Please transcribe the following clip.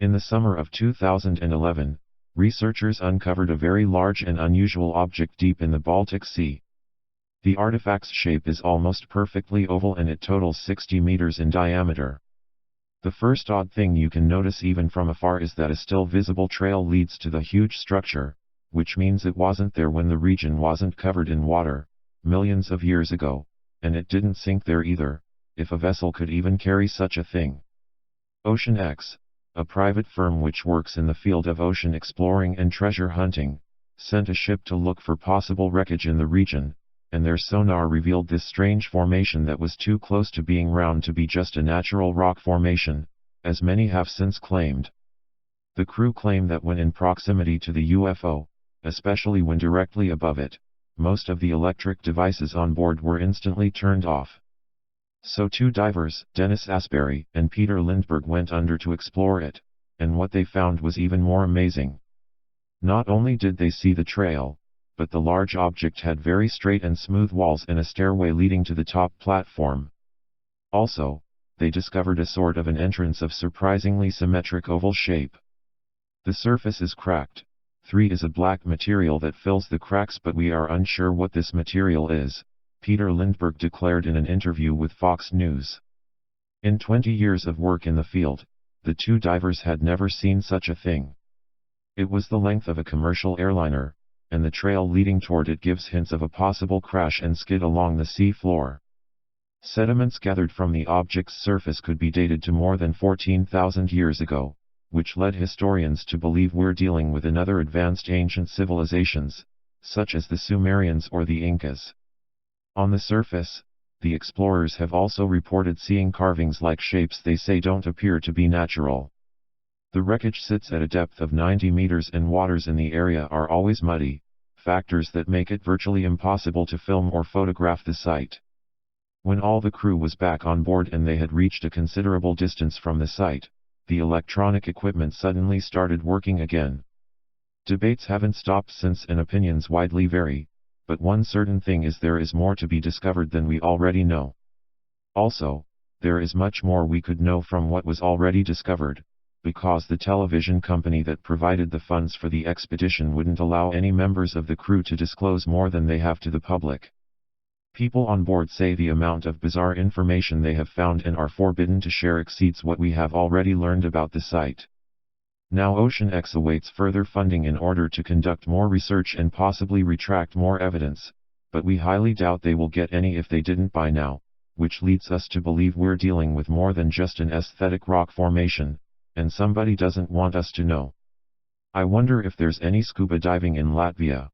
In the summer of 2011, researchers uncovered a very large and unusual object deep in the Baltic Sea. The artifact's shape is almost perfectly oval and it totals 60 meters in diameter. The first odd thing you can notice even from afar is that a still visible trail leads to the huge structure, which means it wasn't there when the region wasn't covered in water, millions of years ago, and it didn't sink there either, if a vessel could even carry such a thing. OceanX, a private firm which works in the field of ocean exploring and treasure hunting, sent a ship to look for possible wreckage in the region, and their sonar revealed this strange formation that was too close to being round to be just a natural rock formation, as many have since claimed. The crew claim that when in proximity to the UFO, especially when directly above it, most of the electric devices on board were instantly turned off. So two divers, Dennis Asbury and Peter Lindbergh, went under to explore it, and what they found was even more amazing. Not only did they see the trail, but the large object had very straight and smooth walls and a stairway leading to the top platform. Also, they discovered a sort of an entrance of surprisingly symmetric oval shape. The surface is cracked. 3 is a black material that fills the cracks, but we are unsure what this material is, Peter Lindbergh declared in an interview with Fox News. In 20 years of work in the field, the two divers had never seen such a thing. It was the length of a commercial airliner, and the trail leading toward it gives hints of a possible crash and skid along the sea floor. Sediments gathered from the object's surface could be dated to more than 14,000 years ago, which led historians to believe we're dealing with another advanced ancient civilizations, such as the Sumerians or the Incas. On the surface, the explorers have also reported seeing carvings like shapes they say don't appear to be natural. The wreckage sits at a depth of 90 meters and waters in the area are always muddy, factors that make it virtually impossible to film or photograph the site. When all the crew was back on board and they had reached a considerable distance from the site, the electronic equipment suddenly started working again. Debates haven't stopped since and opinions widely vary, but one certain thing is there is more to be discovered than we already know. Also, there is much more we could know from what was already discovered, because the television company that provided the funds for the expedition wouldn't allow any members of the crew to disclose more than they have to the public. People on board say the amount of bizarre information they have found and are forbidden to share exceeds what we have already learned about the site. Now OceanX awaits further funding in order to conduct more research and possibly retract more evidence, but we highly doubt they will get any if they didn't by now, which leads us to believe we're dealing with more than just an aesthetic rock formation, and somebody doesn't want us to know. I wonder if there's any scuba diving in Latvia.